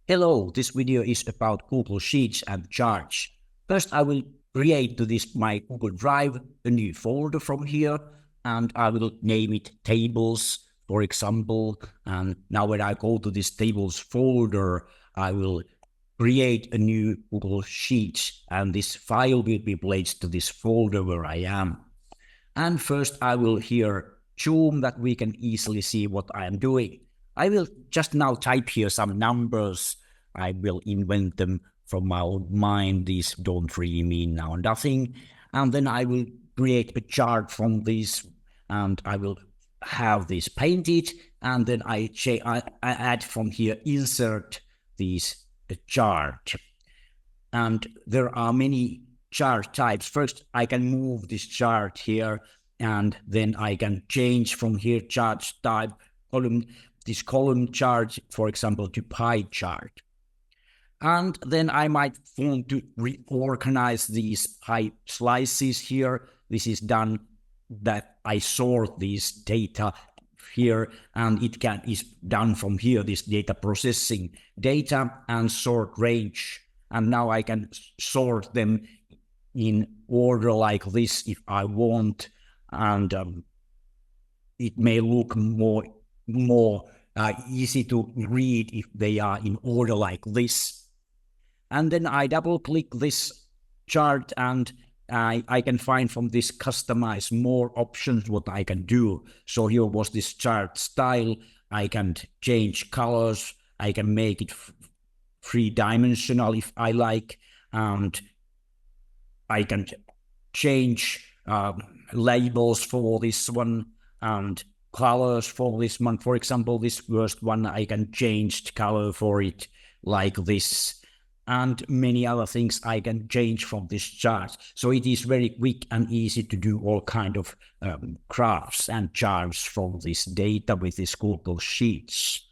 Hello, this video is about Google Sheets and Charts. First, I will create to this my Google Drive a new folder from here, and I will name it Tables, for example. And now when I go to this Tables folder, I will create a new Google Sheets, and this file will be placed to this folder where I am. And first, I will here zoom that we can easily see what I am doing. I will just now type here some numbers. I will invent them from my own mind. These don't really mean now nothing. And then I will create a chart from this, and I will have this painted. And then I add from here, insert this chart. And there are many chart types. First, I can move this chart here, and then I can change from here chart type, this column chart, for example, to pie chart. And then I might want to reorganize these pie slices here. This is done that I sort these data here, and it is done from here, this data processing data and sort range. And now I can sort them in order like this if I want, and it may look more easy to read if they are in order like this. And then I double click this chart, and I can find from this customize more options what I can do. So here was this chart style. I can change colors. I can make it three-dimensional if I like, and I can change labels for this one and colors for this one. For example, this first one, I can change the color for it like this, and many other things I can change from this chart. So it is very quick and easy to do all kind of graphs and charts from this data with this Google Sheets.